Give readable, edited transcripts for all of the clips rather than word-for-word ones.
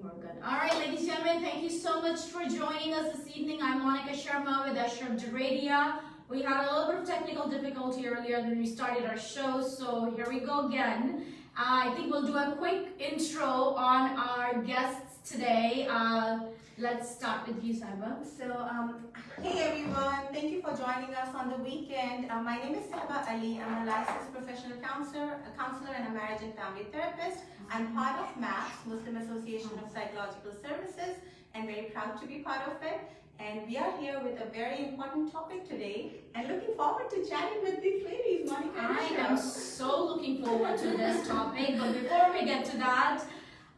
we're good. All right, ladies and gentlemen, thank you so much for joining us this evening. I'm Monica Sharma with Ashraf Jaradia. We had a little bit of technical difficulty earlier when we started our show, so here we go again. I think we'll do a quick intro on our guests today. Let's start with you, Saiba. Hey everyone, thank you for joining us on the weekend. My name is Saiba Ali. I'm a licensed professional counselor and a marriage and family therapist. I'm part of MAPS, Muslim Association of Psychological Services, and very proud to be part of it. And we are here with a very important topic today, and looking forward to chatting with these ladies, Monica and I Ashraf. am so looking forward to this topic, but before we get to that,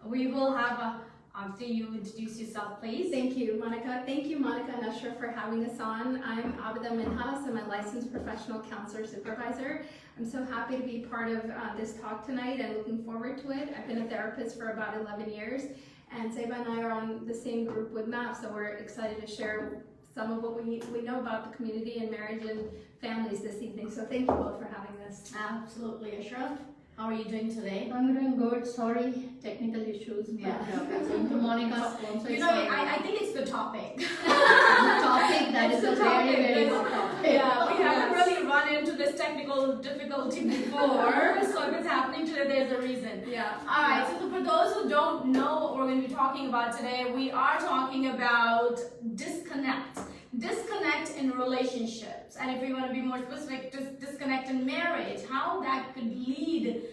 we will have after you introduce yourself, please. Thank you, Monica. Thank you, Monica and Ashraf, for having us on. I'm Abida Minhas. I'm a licensed professional counselor supervisor. I'm so happy to be part of this talk tonight and looking forward to it. I've been a therapist for about 11 years, and Saiba and I are on the same group with MAP, so we're excited to share some of what we know about the community and marriage and families this evening. So thank you both for having us. Absolutely, Ashraf. How are you doing today? I'm doing good. Sorry, technical issues. Yeah. But Monica's also. You know, I think it's the topic. the topic that is a very, very good topic. Yeah, we haven't really run into this technical difficulty before, so if it's happening today, there's a reason. Yeah. Alright, so for those who don't know what we're going to be talking about today, we are talking about disconnect. Disconnect in relationships, and if we want to be more specific, disconnect in marriage, how that could lead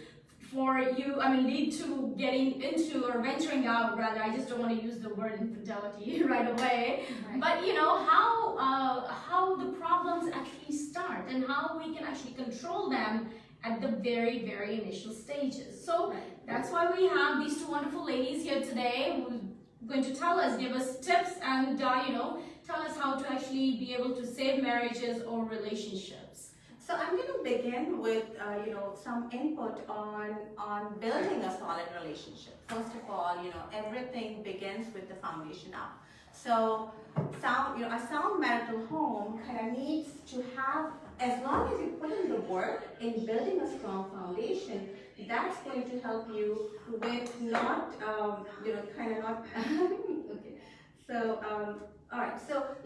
to getting into or venturing out, rather. I just don't want to use the word infidelity right away. Right. But you know, how the problems actually start and how we can actually control them at the very, very initial stages. So that's why we have these two wonderful ladies here today who's going to give us tips and tell us how to actually be able to save marriages or relationships. So I'm going to begin with some input on building a solid relationship. First of all, everything begins with the foundation up. So a sound marital home kind of needs to have, as long as you put in the work in building a strong foundation, that's going to help you with not okay. So all right. So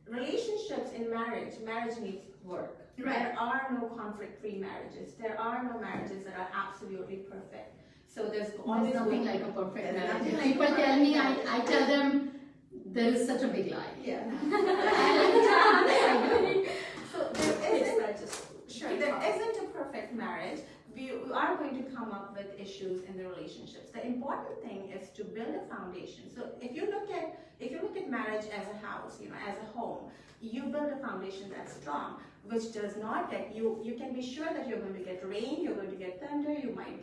relationships in marriage needs work. Right. There are no conflict-free marriages. There are no marriages that are absolutely perfect. So there's always nothing like a perfect There's marriage. nothing If like people a tell perfect me, marriage. I tell them there is such a big lie. Yeah. So there isn't a perfect marriage. We are going to come up with issues in the relationships. The important thing is to build a foundation. So if you look at marriage as a house, as a home, you build a foundation that's strong, which does not get you can be sure that you're going to get rain, you're going to get thunder, you might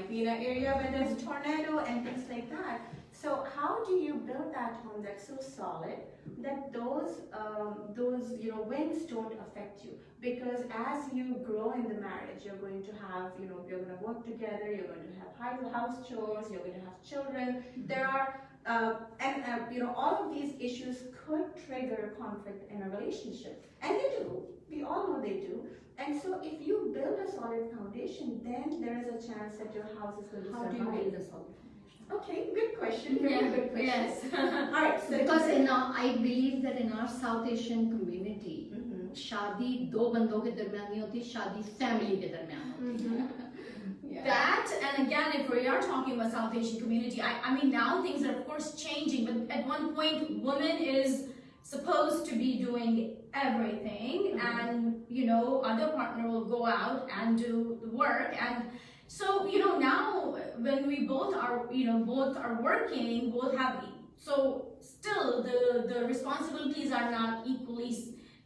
be in an area where there's a tornado and things like that. So how do you build that home that's so solid that those winds don't affect you? Because as you grow in the marriage, you're going to have, you're going to work together, you're going to have house chores, you're going to have children. There are all of these issues could trigger conflict in a relationship, and they do. We all know they do. And so, if you build a solid foundation, then there is a chance that your house is going to survive. How do you build a solid foundation? Okay, good question. Very good question. Yes. All right. So Because I believe that in our South Asian community, शादी दो बंदों के दरमियान नहीं होती, शादी family के दरमियान होती है. That, and again, if we are talking about South Asian community, I mean, now things are of course changing, but at one point, woman is supposed to be doing everything, and other partner will go out and do the work. And so now when we both are working, both have, so still the responsibilities are not equally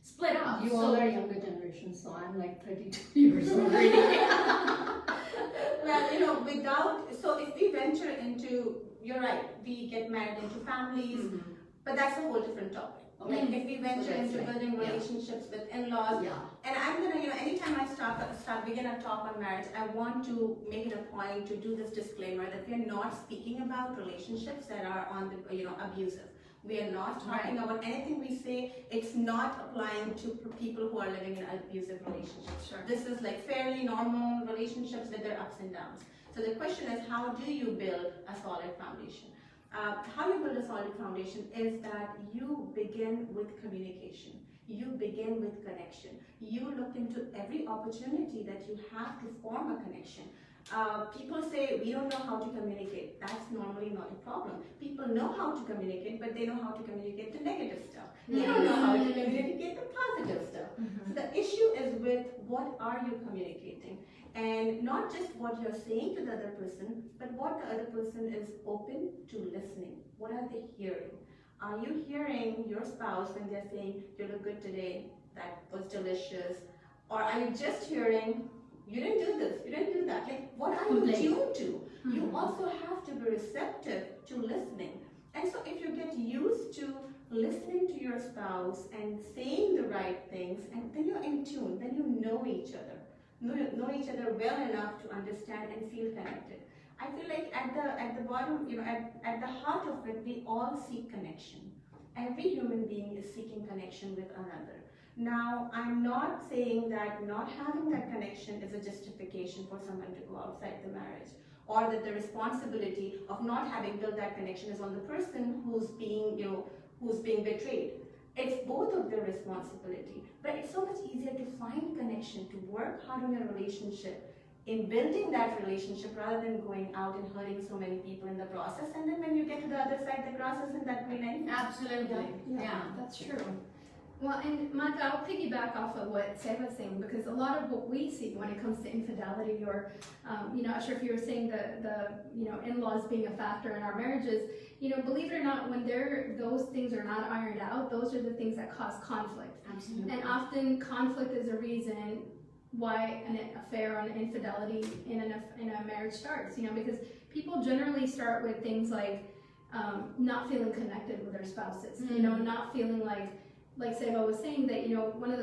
split up. You all are younger generation, so I'm like 32 years already. Well, so if we venture into, you're right, we get married into families, but that's a whole different topic. Okay. Like if we venture So that's into right. building relationships with in-laws, and I'm gonna, anytime I begin a talk on marriage, I want to make it a point to do this disclaimer that we are not speaking about relationships that are on the, abusive. We are not talking about anything we say. It's not applying to people who are living in abusive relationships. Sure. This is like fairly normal relationships with their ups and downs. So the question is, how do you build a solid foundation? How you build a solid foundation is that you begin with communication. You begin with connection. You look into every opportunity that you have to form a connection. People say, we don't know how to communicate. That's normally not a problem. People know how to communicate, but they know how to communicate the negative stuff. They don't know how to communicate the positive stuff. So the issue is with what are you communicating? And not just what you're saying to the other person, but what the other person is open to listening. What are they hearing? Are you hearing your spouse when they're saying, you look good today, that was delicious? Or are you just hearing, you didn't do this, you didn't do that? Like, what are you tuned to? You also have to be receptive to listening. And so if you get used to listening to your spouse and saying the right things, and then you're in tune, then you know each other. Know each other well enough to understand and feel connected. I feel like at the bottom, at the heart of it, we all seek connection. Every human being is seeking connection with another. Now, I'm not saying that not having that connection is a justification for someone to go outside the marriage, or that the responsibility of not having built that connection is on the person who's being betrayed. It's both of their responsibility, but it's so much easier to find connection, to work hard on your relationship, in building that relationship rather than going out and hurting so many people in the process. And then when you get to the other side, the grass isn't that green anymore. Absolutely. Yeah. That's true. Well, and Monica, I'll piggyback off of what Seva was saying, because a lot of what we see when it comes to infidelity, or, Asher, if you were saying the in-laws being a factor in our marriages, believe it or not, when those things are not ironed out, those are the things that cause conflict. Absolutely. And often conflict is a reason why an affair or an infidelity in a marriage starts, because people generally start with things like not feeling connected with their spouses, not feeling like Seva was saying, that one of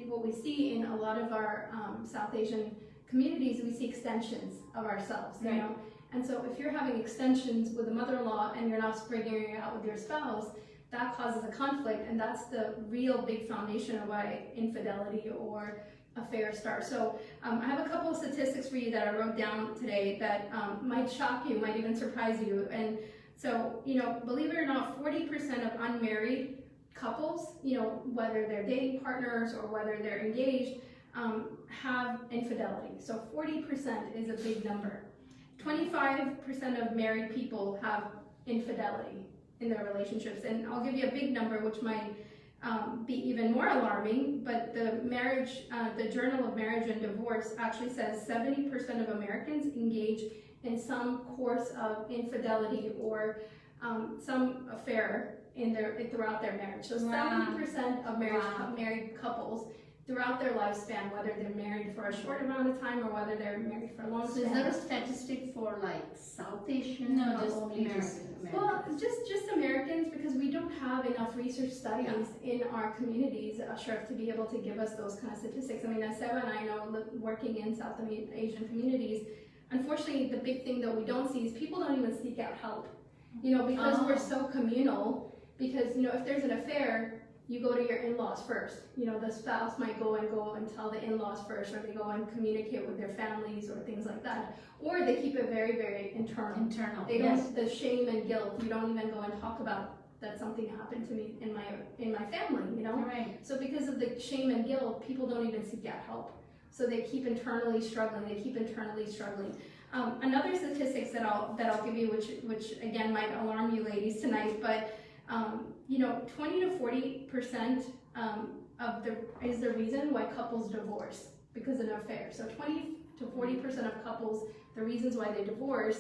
what we see in a lot of our South Asian communities, we see extensions of ourselves, right. And so if you're having extensions with a mother-in-law and you're not figuring it out with your spouse, that causes a conflict, and that's the real big foundation of why infidelity or affair starts. So I have a couple of statistics for you that I wrote down today that might shock you, might even surprise you. And so, believe it or not, 40% of unmarried couples, whether they're dating partners or whether they're engaged, have infidelity. So 40% is a big number. 25% of married people have infidelity in their relationships. And I'll give you a big number, which might be even more alarming, but the Journal of Marriage and Divorce actually says 70% of Americans engage in some course of infidelity or some affair throughout their marriage. So 70% of married couples throughout their lifespan, whether they're married for a short amount of time or whether they're married for a long So time. is there a statistic for like South Asian? No, or just only Americans. Well, just Americans, because we don't have enough research studies in our communities, Sharif, to be able to give us those kind of statistics. I mean, as Seva and I know, working in South Asian communities, unfortunately, the big thing that we don't see is people don't even seek out help. Because we're so communal, because, if there's an affair, you go to your in-laws first. The spouse might go and tell the in-laws first, or they go and communicate with their families or things like that. Or they keep it very, very internal. They don't, the shame and guilt, you don't even go and talk about that something happened to me in my family, Right. So because of the shame and guilt, people don't even seek out help. So they keep internally struggling, Another statistics that I'll give you, which again might alarm you ladies tonight, but 20 to 40% is the reason why couples divorce because of an affair. So 20 to 40% of couples, the reasons why they divorce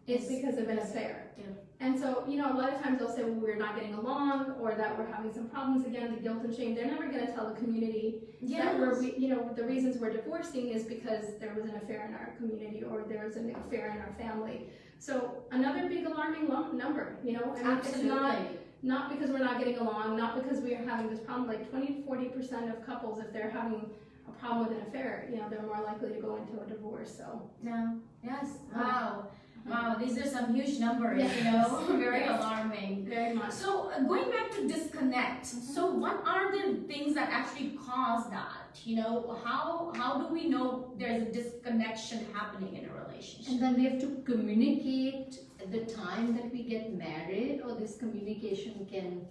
is because of an affair. Yeah. And so, a lot of times they'll say, well, we're not getting along, or that we're having some problems again, the guilt and shame. They're never going to tell the community that the reasons we're divorcing is because there was an affair in our community, or there was an affair in our family. So another big alarming number, Absolutely. It's not because we're not getting along, not because we are having this problem. Like 20 to 40% of couples, if they're having a problem with an affair, they're more likely to go into a divorce. So Yes. Wow, these are some huge numbers, very alarming. Very much. So going back to disconnect, so what are the things that actually cause that? How do we know there's a disconnection happening in a relationship? relationship. And then we have to communicate at the time that we get married, or this communication can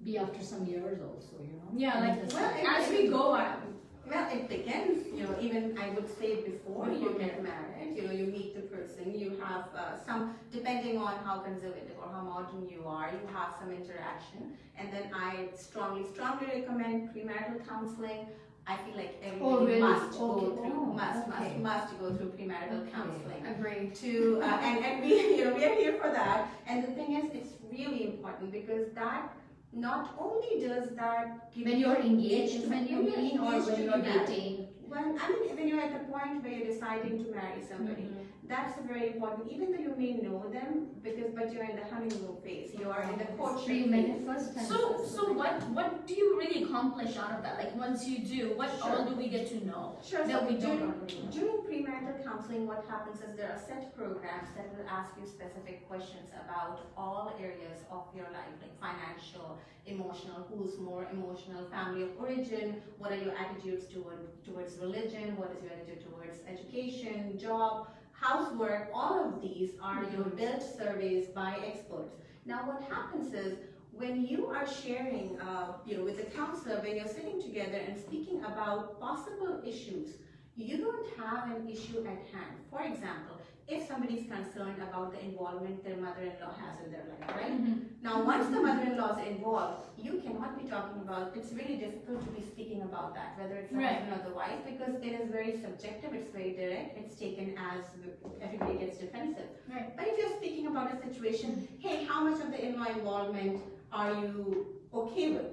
be after some years also, you know? Yeah, like, Just- well, as we go on. Well, it begins, even I would say before you get married, you meet the person, you have some, depending on how conservative or how modern you are, you have some interaction. And then I strongly recommend premarital counseling. I feel like everybody really? must go Okay. through, Oh, okay. must go through premarital counseling. Agree. And we are here for that. And the thing is, it's really important because that not only does that give When you're engaged, when you you're mean, or engaged when to you're be married. dating? Well, I mean, when you're at the point where you're deciding to marry somebody, that's very important. Even though you may know them, but you're in the honeymoon phase, you are in the courtship You phase. met it first time. So what do you really accomplish out of that? Like once you do, what all do we get to know Sure. that So we don't already know? during premarital counseling, what happens is there are set programs that will ask you specific questions about all areas of your life, like financial, emotional, who's more emotional, family of origin, what are your attitudes towards religion, what is your attitude towards education, job, housework. All of these are your built surveys by experts. Now what happens is when you are sharing with the counselor, when you're sitting together and speaking about possible issues, you don't have an issue at hand. For example, if somebody is concerned about the involvement their mother-in-law has in their life, right? Now, once the mother-in-law is involved, you cannot be talking about, it's really difficult to be speaking about that, whether it's the Right. husband or the wife, because it is very subjective, it's very direct, it's taken as everybody gets defensive. Right. But if you're speaking about a situation, hey, how much of the in-law involvement are you okay with?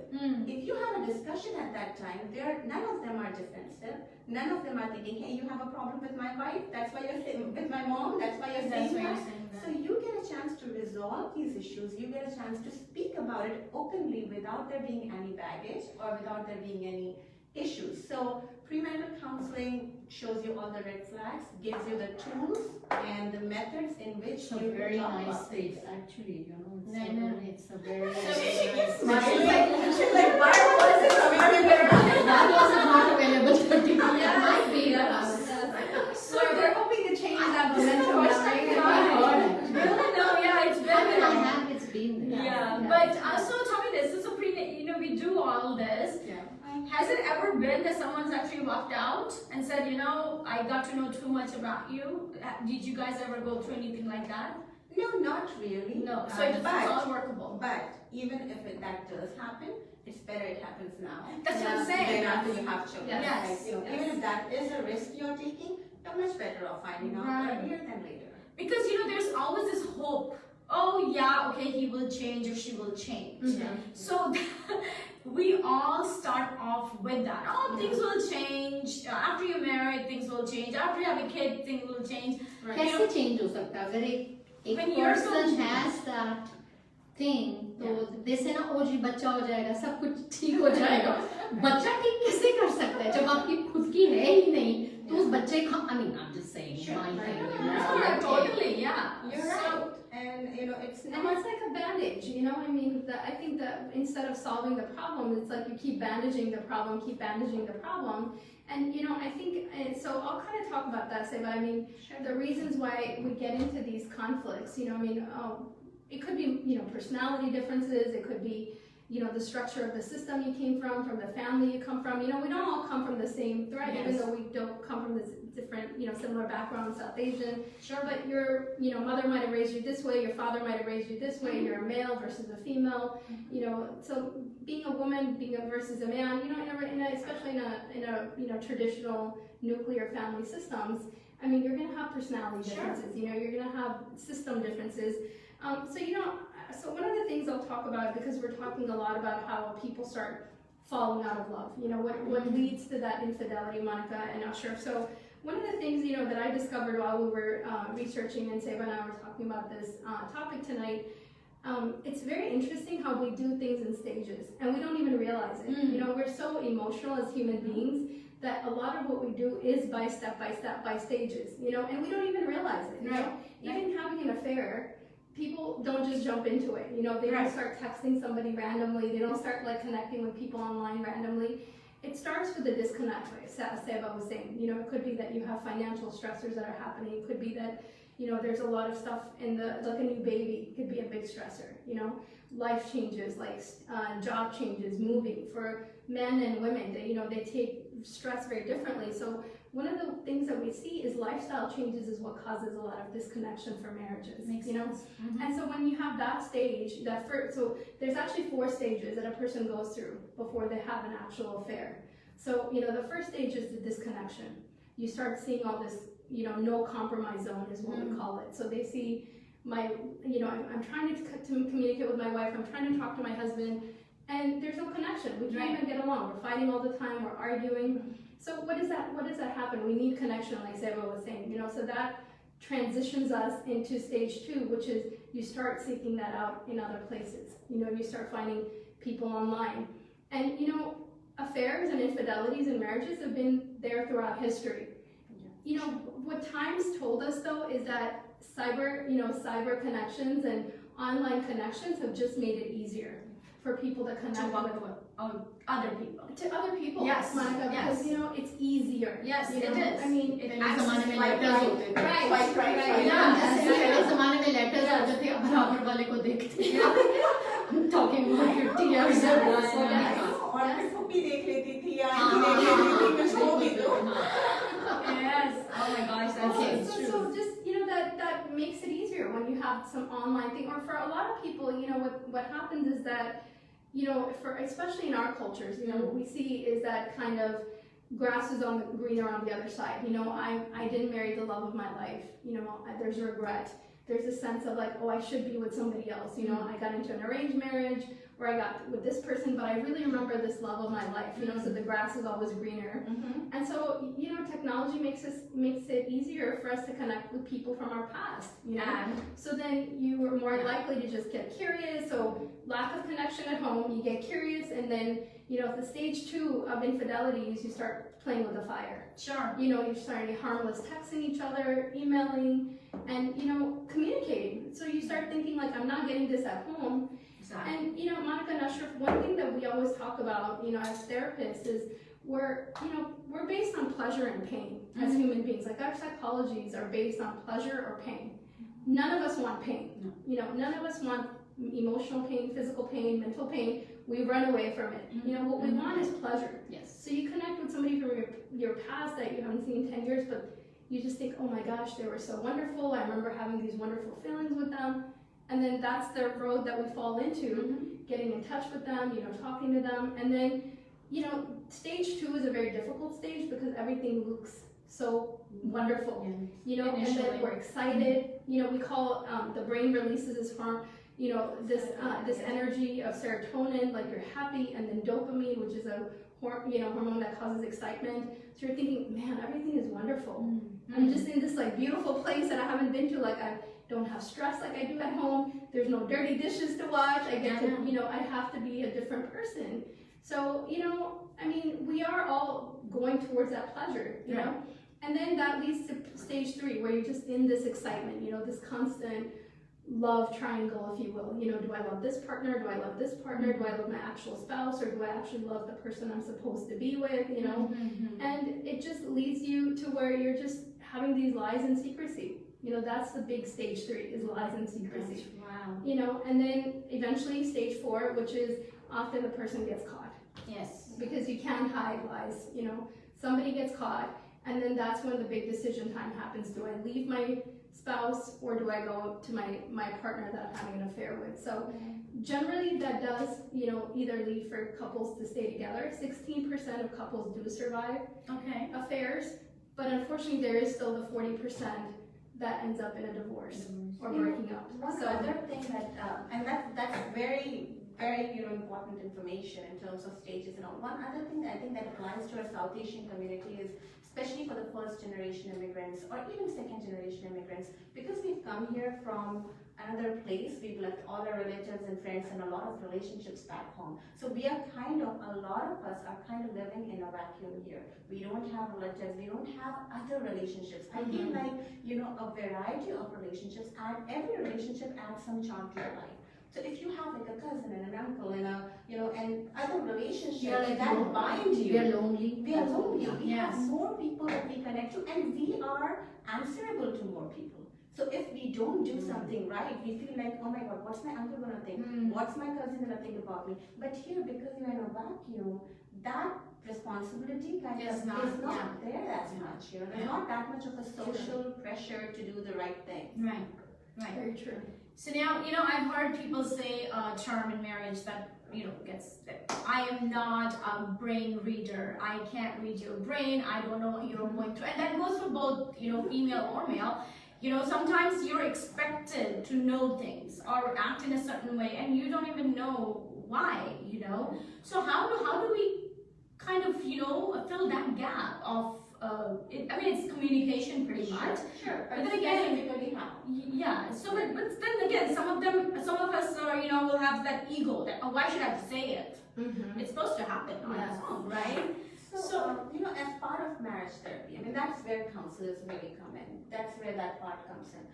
If you have a discussion at that time, none of them are defensive. None of them are thinking, hey, you have a problem with my wife, that's why you're saying, with my mom, that's why you're That's saying what you're that. saying. So you get a chance to resolve these issues, you get a chance to speak about it openly without there being any baggage or without there being any issues. So premarital counseling shows you all the red flags, gives you the tools and the methods in which It's a you very talk nice about place, things. actually, you know, I know. it's a very So nice she keeps place. She's like, why was it available? That was not available 30 It might be, but I was. So we're hoping to change that momentum. First now, time right? Really? No, yeah, it's been I mean, I there. have, it's been there. Yeah, but so tell me this. So we do all this. Yeah. Has it ever been that someone's actually walked out and said, I got to know too much about you? Did you guys ever go through anything like that? No, not really. No. So it's all workable. But even if that does happen, it's better it happens now. That's what I'm saying. Than after you have children. Yes. Like, even if that is a risk you're taking, you're much better off finding out Right. earlier than later. Because there's always this hope. Oh yeah, okay, he will change or she will change. So we all start off with that. Oh, things will change. After you're married, things will change. After you have a kid, things will change. कैसे change हो सकता है अगर एक When you're so- person has that thing तो they say ना ओ जी बच्चा हो जाएगा सब कुछ ठीक हो जाएगा बच्चा ठीक कैसे कर सकता है जब आपकी खुद की है ही नहीं तो उस बच्चे का I mean I'm just saying my thing you know, Yeah, totally, yeah. You're right. And it's And not. it's like a bandage, I mean, I think that instead of solving the problem, it's like you keep bandaging the problem. And, I think, and so I'll kind of talk about that, but I mean, the reasons why we get into these conflicts, it could be, personality differences, it could be, the structure of the system you came from the family you come from, we don't all come from the same thread, even though we don't come from this different, similar background, South Asian. Sure. But your, mother might have raised you this way, your father might have raised you this way, you're a male versus a female, so being a woman, versus a man, especially in a traditional nuclear family systems, I mean, you're gonna have personality differences, you're gonna have system differences. So one of the things I'll talk about, because we're talking a lot about how people start falling out of love, what leads to that infidelity, Monica and Ashraf. So one of the things, that I discovered while we were researching, and Seba and I were talking about this topic tonight, it's very interesting how we do things in stages, and we don't even realize it. We're so emotional as human beings that a lot of what we do is by step by stages, and we don't even realize it. Right. Even having an affair, people don't just jump into it. They don't start texting somebody randomly. They don't start connecting with people online randomly. it starts with the disconnect, like Seba was saying. You know, it could be that you have financial stressors that are happening. It could be that, you know, there's a lot of stuff in like a new baby could be a big stressor, you know, life changes, like job changes, moving. For men and women, they, you know, they take stress very differently. So one of the things that we see is lifestyle changes is what causes a lot of disconnection for marriages. Makes you know? sense. Mm-hmm. And so when you have that stage, so there's actually 4 stages that a person goes through before they have an actual affair. So, you know, the first stage is the disconnection. You start seeing all this, you know, no compromise zone is what we call it. So they see I'm trying to communicate with my wife, I'm trying to talk to my husband, and there's no connection. We can't even get along. We're fighting all the time, we're arguing. So what does that happen? We need connection, like Seba was saying, you know, so that transitions us into stage 2, which is you start seeking that out in other places. You know, you start finding people online. And, you know, affairs and infidelities in marriages have been there throughout history. You know, what time's told us though is that cyber connections and online connections have just made it easier for people to connect with other people. To other people, Yes, Monica, yes. because you know it's easier. Yes, you it know? is. I mean, Access ज़माने में like letters होते थे. right. Yeah, पहले ज़माने में letters होते थे, अब बराबर वाले को देखते हैं. Talking about 50 years ago. और फिर पुप्पी देख लेती थी या देख लेती थी कुछ हो भी तो. Yes. Oh my gosh, that's Okay. so true. So just, you know, that makes it easier when you have some online thing. Or for a lot of people, you know, what happens is that, you know, especially in our cultures, you know, what we see is that kind of grass is greener on the other side. You know, I didn't marry the love of my life. You know, there's regret. There's a sense of like, oh, I should be with somebody else. You know, I got into an arranged marriage where I got with this person, but I really remember this love of my life. You know, so the grass is always greener. And so, you know, technology makes it easier for us to connect with people from our past. You know, so then you are more likely to just get curious. So lack of connection at home, you get curious, and then, you know, the stage 2 of infidelity is you start playing with the fire. Sure. You know, you're starting harmless texting each other, emailing, and, you know, communicating. So you start thinking like, I'm not getting this at home. Exactly. And, you know, Monica and Ashraf, one thing that we always talk about, you know, as therapists is we're based on pleasure and pain as human beings. Like our psychologies are based on pleasure or pain. None of us want pain. No. You know, none of us want emotional pain, physical pain, mental pain. We run away from it. You know, what we want is pleasure. Yes. So you connect with somebody from your past that you haven't seen in 10 years, but you just think, oh my gosh, they were so wonderful. I remember having these wonderful feelings with them. And then that's the road that we fall into, getting in touch with them, you know, talking to them. And then, you know, stage 2 is a very difficult stage because everything looks so wonderful, you know, and then we're excited. You know, we call, the brain releases this this energy of serotonin, like you're happy, and then dopamine, which is a hormone that causes excitement. So you're thinking, man, everything is wonderful. I'm just in this like beautiful place that I haven't been to. Like I don't have stress like I do at home. There's no dirty dishes to wash. I get to, you know, I have to be a different person. So, you know, I mean, we are all going towards that pleasure, you know? And then that leads to stage 3, where you're just in this excitement, you know, this constant love triangle, if you will. You know, do I love this partner? Do I love this partner? Do I love my actual spouse? Or do I actually love the person I'm supposed to be with, you know? And it just leads you to where you're just having these lies and secrecy. You know, that's the big stage 3 is lies and secrecy. Wow. You know, and then eventually stage 4, which is often the person gets caught. Yes. Because you can't hide lies, you know. Somebody gets caught, and then that's when the big decision time happens. Do I leave my spouse, or do I go to my partner that I'm having an affair with? So generally that does, you know, either lead for couples to stay together. 16% of couples do survive affairs, but unfortunately there is still the 40% that ends up in a divorce or breaking up. One other thing that, and that's very, very, you know, important information in terms of stages and all. One other thing that I think that applies to our South Asian community is, especially for the first generation immigrants or even second generation immigrants, because we've come here from another place, we've left all our relatives and friends and a lot of relationships back home. So we are a lot of us are kind of living in a vacuum here. We don't have relatives, we don't have other relationships. I feel like, you know, a variety of relationships, and every relationship adds some charm to your life. So if you have like a cousin and an uncle and a, you know, and other relationships We are like that bind you. we are lonely. We are lonely. We Yes. have more people that we connect to, and we are answerable to more people. So if we don't do something right, we feel like, oh my God, what's my uncle gonna think? What's my cousin gonna think about me? But here, because you're in a vacuum, that responsibility kind Is of not- is not yeah. there as much. You know, there's not that much of a social pressure to do the right thing. Right. Right. Very true. So now, you know, I've heard people say a term in marriage that, you know, I am not a brain reader. I can't read your brain. I don't know what you're going through. And that goes for both, you know, female or male. You know, sometimes you're expected to know things or act in a certain way and you don't even know why, you know. So how do we kind of, you know, fill that gap of, it's communication pretty much. Sure. But then again, specifically how? Yeah, so but then again, some of us are, you know, will have that ego that, oh, why should I say it? Mm-hmm. It's supposed to happen on its own, right? So, you know, as part of marriage therapy, I mean, that's where counselors really come in. That's where that part comes in.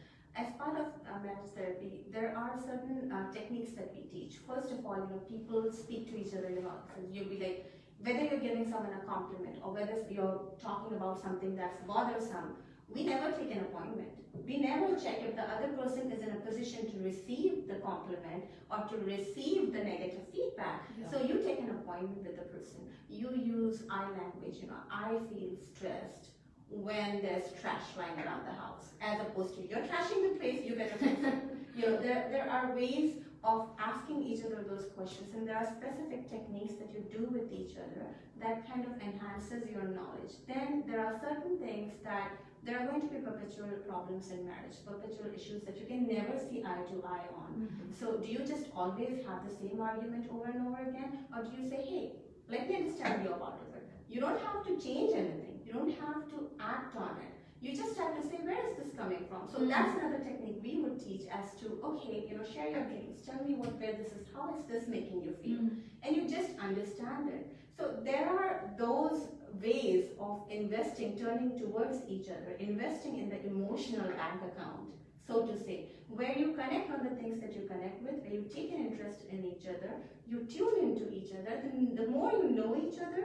As part of marriage therapy, there are certain techniques that we teach. First of all, you know, people speak to each other, you know, you'll be like, whether you're giving someone a compliment or whether you're talking about something that's bothersome, we never take an appointment. We never check if the other person is in a position to receive the compliment or to receive the negative feedback. Yeah. So you take an appointment with the person. You use I language, you know, I feel stressed when there's trash lying around the house, as opposed to you're trashing the place, you better fix it. You know, there are ways of asking each other those questions, and there are specific techniques that you do with each other that kind of enhances your knowledge. Then there are certain things that there are going to be perpetual problems in marriage, perpetual issues that you can never see eye to eye on. So do you just always have the same argument over and over again, or do you say, hey, let me understand your part of it. You don't have to change anything. You don't have to act on it. You just have to say, where is this coming from? So that's another technique we would teach as to, okay, you know, share your feelings. Tell me where this is, how is this making you feel? And you just understand it. So there are those ways of investing, turning towards each other, investing in the emotional bank account, so to say, where you connect on the things that you connect with, where you take an interest in each other, you tune into each other. Then the more you know each other,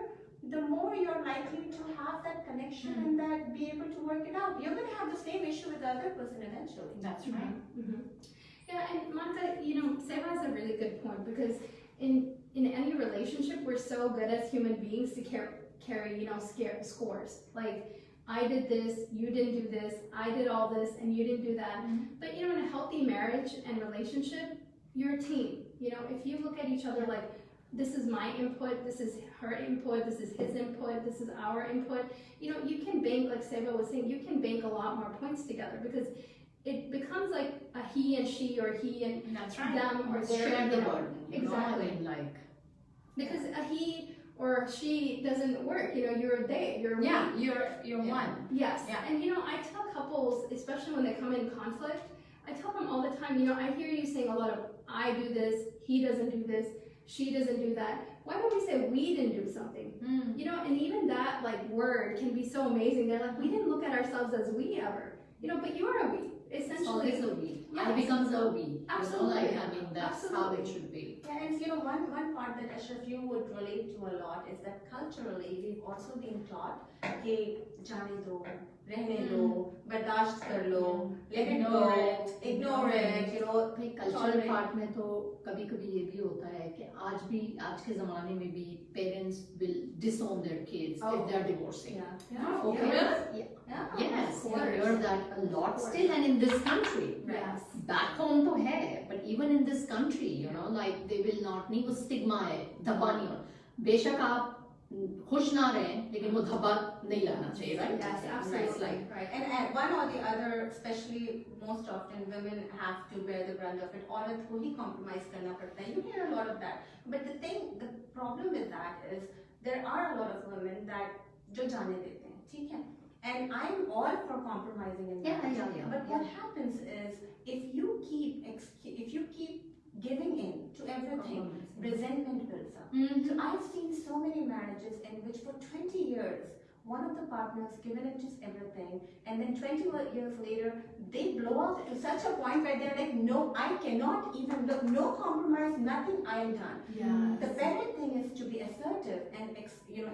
the more you're likely to have that connection and that be able to work it out. You're going to have the same issue with the other person eventually. That's right. Yeah, and Monica, you know, Seva has a really good point, because in any relationship, we're so good as human beings to carry, you know, scores. Like, I did this, you didn't do this, I did all this, and you didn't do that. But, you know, in a healthy marriage and relationship, you're a team. You know, if you look at each other like, this is my input, this is her input, this is his input, this is our input, you know, you can bank, like Seva was saying, you can bank a lot more points together, because it becomes like a he and she, or he and That's right. them, or their, Share the you know, burden. You know, exactly. I mean, like, because a he or she doesn't work, you know, you're a they, you're a Yeah, we. you're one. Yes, Yeah. and you know, I tell couples, especially when they come in conflict, I tell them all the time, you know, I hear you saying a lot of, I do this, he doesn't do this, she doesn't do that. Why don't we say we didn't do something? You know, and even that like word can be so amazing. They're like, we didn't look at ourselves as we ever, you know, but you're a we, it's essentially. always a we. Yes. I becomes a we. Absolutely. You know, like, I mean, that's how it Absolutely. should be. Yeah, and you know, one part that Ashraf you would relate to a lot is that culturally we've also been taught कि जाने दो, रहने दो, बर्दाश्त कर लो, let it go, ignore it, you know. भाई cultural part में तो कभी कभी ये भी होता है कि आज के ज़माने में भी parents will disown their kids if they are divorcing. Yeah. Okay. Really? Yes, you hear that a lot still, and in this country. Yes. Back home तो है, but even in this country, you know, like they will not, नहीं वो stigma है, धब्बा नहीं हो. बेशक आप खुश ना रहें, लेकिन वो धब्बा नहीं लगना चाहिए, right? Yes, Right, absolutely. right. And one or the other, especially most often women have to bear the brunt of it. औरत को ही compromise करना पड़ता है. You hear a lot of that. But the problem with that is there are a lot of women that जो जाने देते हैं, ठीक है? And I'm all for compromising in marriage. Yeah. But what happens is if you keep giving in to everything, resentment builds up. So I've seen so many marriages in which for 20 years one of the partners given it just everything, and then 20 years later, they blow up to such a point where they're like, no, I cannot even look, no compromise, nothing, I am done. Yeah. The better thing is to be assertive and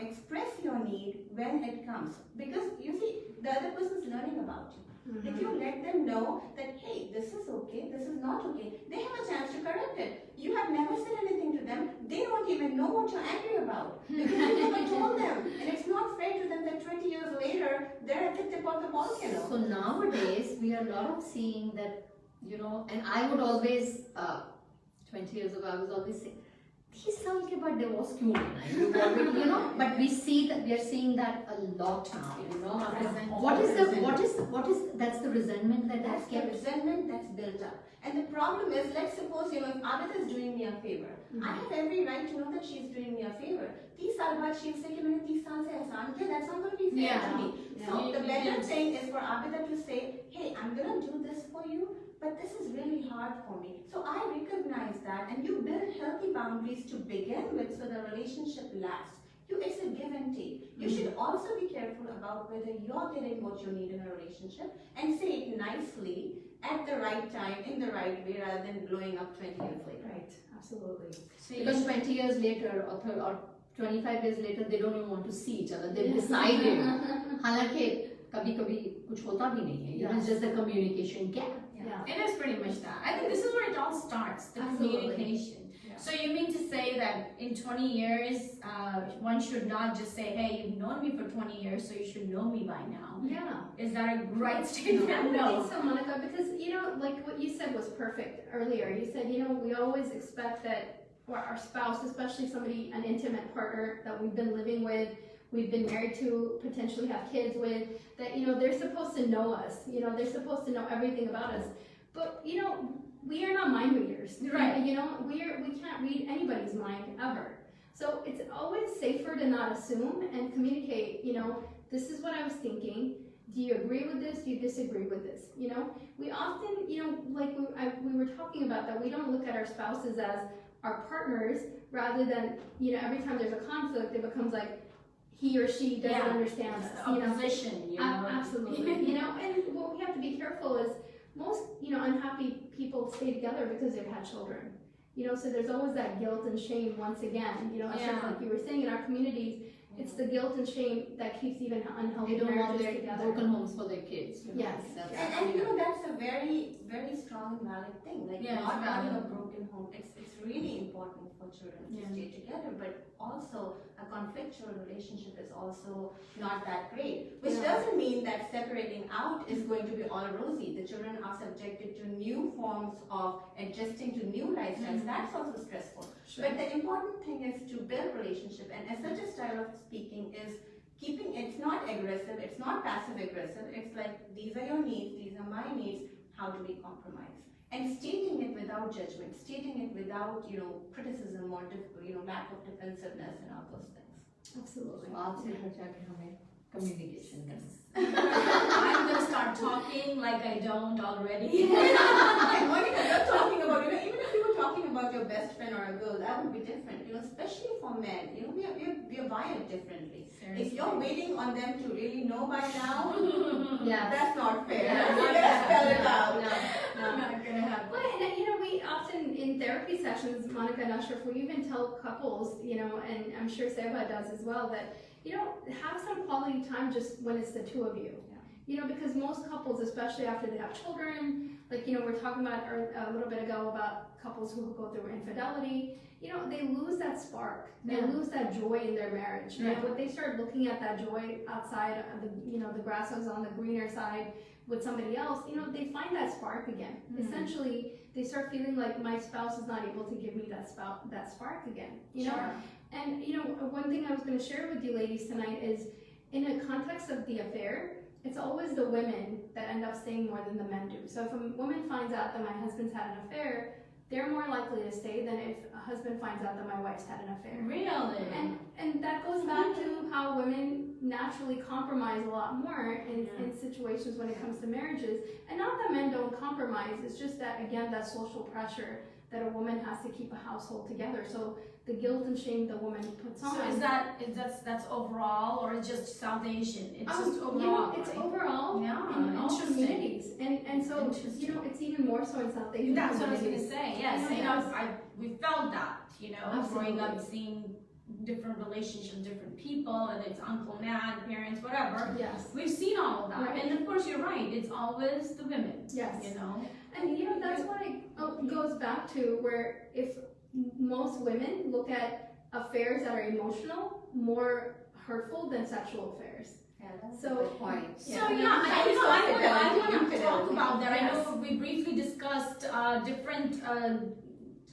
express your need when it comes, because you see, the other person's learning about you. If you let them know that, hey, this is okay, this is not okay, they have a chance to correct it. You have never said anything to them, they don't even know what you're angry about, because you never told them. And it's not fair to them that 20 years later, they're at the tip of the volcano. So nowadays, we are a lot of seeing that, and I would always, 20 years ago, I was always saying, 30 साल के बाद divorce क्यों लेना है? But we see that, we are seeing that a lot now, what is that's the resentment That's the kept. resentment that's built up. And the problem is, let's suppose, if Abida is doing me a favor, I have every right to know that she's doing me a favor. 30 साल बाद she'll say कि मैंने 30 साल से एहसान किया, that's not going to be fair to me. So the better thing is for Abida to say, hey, I'm going to do this for you, but this is really hard for me. So I recognize that, and you build healthy boundaries to begin with so the relationship lasts. It's a give and take. You should also be careful about whether you're getting what you need in a relationship and say it nicely at the right time, in the right way, rather than blowing up 20 years later. Right, absolutely. Because 20 years later or 25 years later, they don't even want to see each other. They've decided. हालांकि कभी-कभी कुछ होता भी नहीं है. It's just the communication gap. Yeah. It is pretty much that. I think this is where it all starts, the Absolutely. communication. Yeah. So you mean to say that in 20 years, one should not just say, hey, you've known me for 20 years, so you should know me by now. Yeah. Is that a right statement? I don't think so, Monica, because, like what you said was perfect earlier. You said, we always expect that our spouse, especially somebody, an intimate partner that we've been living with, we've been married to, potentially have kids with, that, they're supposed to know us, they're supposed to know everything about us. But, we are not mind readers. Right. We can't read anybody's mind ever. So it's always safer to not assume and communicate, this is what I was thinking. Do you agree with this? Do you disagree with this? We often, like we were talking about that, we don't look at our spouses as our partners, rather than, every time there's a conflict, it becomes like, he or she doesn't understand us. Opposition, Absolutely. And what we have to be careful is most, unhappy people stay together because they've had children. So there's always that guilt and shame once again. Like you were saying, in our communities, it's the guilt and shame that keeps even unhealthy They don't want marriages their together. broken homes for their kids. Yes. And that's a very, very strong and valid thing. Like, not having a broken home, it's really important for children to stay together, but also a conflictual relationship is also not that great. Which doesn't mean that separating out is going to be all rosy. The children are subjected to new forms of adjusting to new lifestyles. That's also stressful. Sure. But the important thing is to build relationship, and as such a style of speaking is keeping, it's not aggressive, it's not passive aggressive, it's like, these are your needs, these are my needs, how do we compromise? And stating it without judgment, stating it without, criticism or, lack of defensiveness and all those things. Absolutely. आपसे बचा के हमें communication करना. I'm going to start talking like I don't already. And Monica, you're talking about, even if you were talking about your best friend or a girl, that would be different, especially for men, we are wired differently. If you're waiting on them to really know by now, that's not fair. Let's spell it out. Not going to happen. Well, and we often in therapy sessions, Monica and Ashraf, we even tell couples, and I'm sure Seva does as well, that have some quality time just when it's the two of you. Because most couples, especially after they have children, like we're talking about a little bit ago about couples who go through infidelity, they lose that spark, they lose that joy in their marriage. Yeah. When they start looking at that joy outside of the grass is on the greener side with somebody else, they find that spark again. Essentially, they start feeling like my spouse is not able to give me that spark again. Sure. And one thing I was going to share with you ladies tonight is, in a context of the affair, it's always the women that end up staying more than the men do. So if a woman finds out that my husband's had an affair, they're more likely to stay than if a husband finds out that my wife's had an affair. Really? And that goes back to how women naturally compromise a lot more in situations when it comes to marriages. And not that men don't compromise, it's just that, again, that social pressure that a woman has to keep a household together. So the guilt and shame the woman puts on. So that's overall, or it's just South Asian? It's just overall, you know, it's right? overall Yeah, in all interesting. communities, and so you know, it's even more so in South Asian That's what I was gonna communities. say. Yes, You know, we felt that. You know, growing up, Absolutely. seeing different relationships, different people, and it's uncle, nan, parents, whatever. Yes. We've seen all of that, Right. and of course you're right. It's always the women. Yes. You know. And you know, that's why it goes back to where if most women look at affairs that are emotional more hurtful than sexual affairs. Yeah, that's So- a good point. So I want to talk about that. I Yes. know we briefly discussed different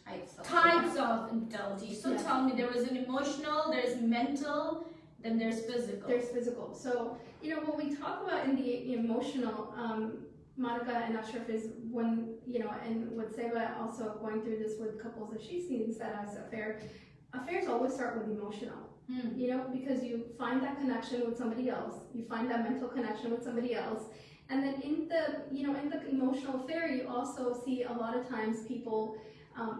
Types of types of infidelity. So Yes. tell me, there is an emotional, there's mental, then there's physical. There's physical. So, you know, when we talk about in the emotional, Monica and Ashraf is one, you know, and with Seba also going through this with couples that she's seen that as affairs always start with emotional. You know, because you find that connection with somebody else, you find that mental connection with somebody else, and then in the emotional affair, you also see a lot of times people.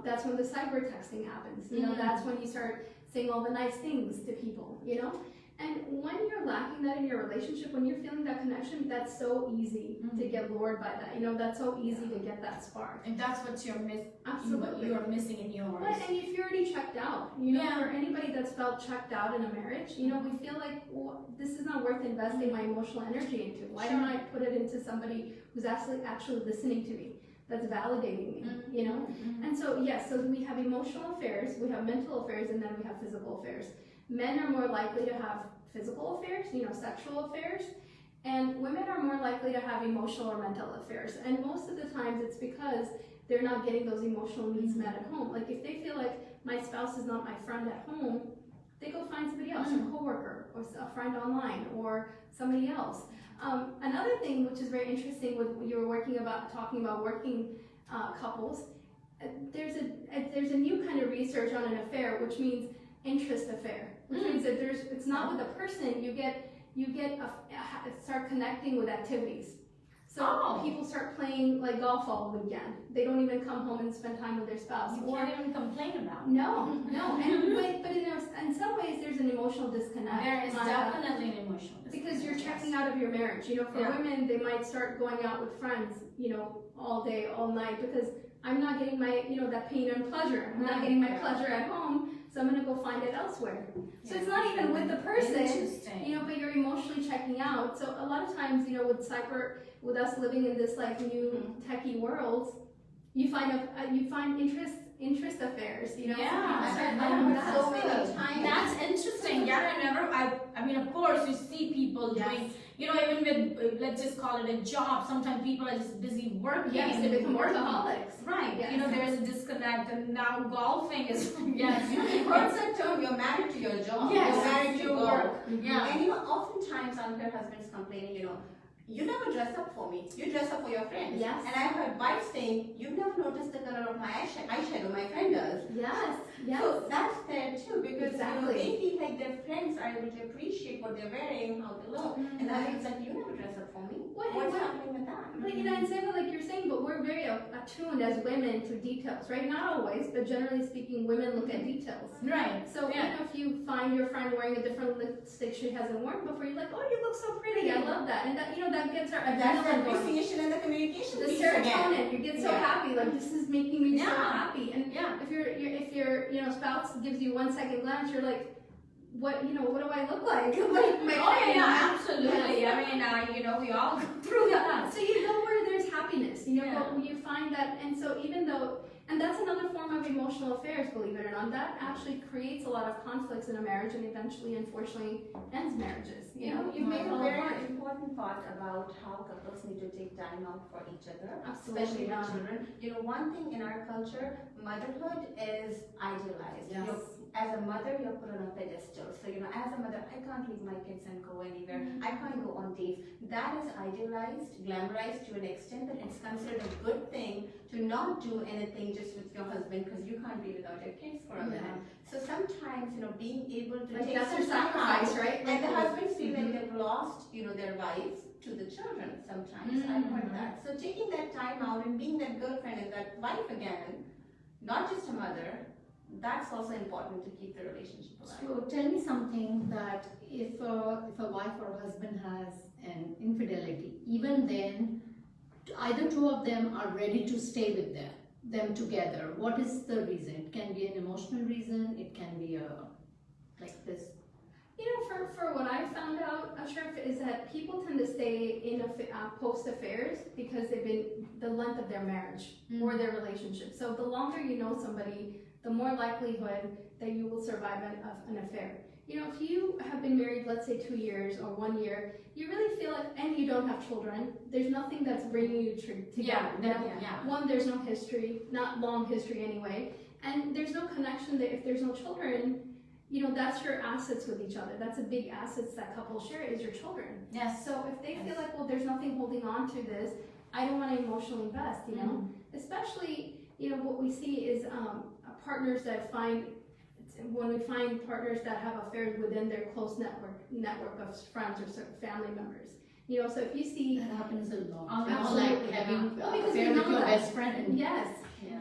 That's when the cyber texting happens. You know, that's when you start saying all the nice things to people. You know, and when you're lacking that in your relationship, when you're feeling that connection, that's so easy to get lured by that. You know, that's so easy to get that spark. And that's what you're Absolutely. you are missing in yours. But, and if you're already checked out, you know, Yeah. for anybody that's felt checked out in a marriage, you know, we feel like, well, this is not worth investing my emotional energy into. Why don't I put it into somebody who's actually listening to me, that's validating me, you know? And so, yes, so we have emotional affairs, we have mental affairs, and then we have physical affairs. Men are more likely to have physical affairs, you know, sexual affairs, and women are more likely to have emotional or mental affairs. And most of the times it's because they're not getting those emotional needs met at home. Like if they feel like my spouse is not my friend at home, they go find somebody else, a coworker, or a friend online, or somebody else. Another thing which is very interesting with you were talking about working couples, there's a new kind of research on an affair, which means interest affair, which means that it's not with a person. You start connecting with activities. So people start playing like golf all weekend. They don't even come home and spend time with their spouse. You can't even complain about it. No, but in some ways there's an emotional disconnect. There is definitely an emotional Because you're checking out of your marriage. You know, for women, they might start going out with friends, you know, all day, all night, because I'm not getting my, you know, that pain and pleasure. I'm not getting my pleasure at home, so I'm gonna go find it elsewhere. So it's not even with the person, you know, but you're emotionally checking out. So a lot of times, you know, with us living in this like new techie world, you find interest affairs, you know. So many times. That's interesting. Yeah, I mean, of course, you see people doing, you know, even with, let's just call it a job, sometimes people are just busy working. Yes, they become workaholics. Right. Yes. You know, there is a disconnect, and now golfing is, You've heard that term, you're married to your job. Yes, You're married to your your work. work. Yeah. And you know, oftentimes I'll hear husbands complaining, you know, you never dress up for me. You dress up for your friends. Yes. And I've heard wives saying, you've never noticed the color of my eyeshadow, my friend does. Yes, yes. So that's there too, because Exactly. you know, they feel like their friends are able to appreciate what they're wearing, how they look. And the husband's like, you never dress up for me. What's happening with that? But you know, and same like you're saying, but we're very attuned as women to details, right? Not always, but generally speaking, women look at details. Right. So you know, if you find your friend wearing a different lipstick she hasn't worn before, you're like, oh, you look so pretty. I love that, and that, you know, that gets our And that's the adrenaline going. appreciation and the communication The piece serotonin, again. you get so happy, like this is making me so Yeah. happy. And Yeah. if your you know spouse gives you 1 second glance, you're like, what do I look like? Like my Oh friend. yeah, absolutely. Yeah. I mean, you know, we all go through that. So you know where there's happiness, you know, Yeah. but you find that, and so even though, and that's another form of emotional affairs, believe it or not, that actually creates a lot of conflicts in a marriage and eventually, unfortunately, ends marriages. You know, You made a fall very apart. important part about how couples need to take time out for each other, Absolutely, especially yeah. with children. You know, one thing in our culture, motherhood is idealized. Yes. As a mother, you're put on a pedestal. So, you know, as a mother, I can't leave my kids and go anywhere. I can't go on dates. That is idealized, glamorized to an extent that it's considered a good thing to not do anything just with your husband because you can't be without your kids for a minute. So sometimes, you know, being able to Like take that's some your time sacrifice, out, right? and the husbands feel like they've lost, you know, their wives to the children sometimes. I've heard that. So taking that time out and being that girlfriend and that wife again, not just a mother, that's also important to keep the relationship alive. So tell me something that if a wife or husband has an infidelity, even then, either two of them are ready to stay with them together. What is the reason? It can be an emotional reason. It can be like this. You know, for what I found out, Ashraf, is that people tend to stay in post affairs because they've been the length of their marriage or their relationship. So the longer you know somebody, the more likelihood that you will survive an affair. You know, if you have been married, let's say 2 years or 1 year, you really feel like, and you don't have children, there's nothing that's bringing you together. One, there's no history, not long history anyway, and there's no connection that if there's no children, you know, that's your assets with each other. That's a big assets that couples share is your children. Yes. So if they feel like, well, there's nothing holding on to this, I don't want to emotionally invest, you know, especially, you know, what we see is partners that when we find partners that have affairs within their close network of friends or certain family members. You know, so if you see That happens a lot. Absolutely, Like having Well, because affair we with know your that. best friend. And yes,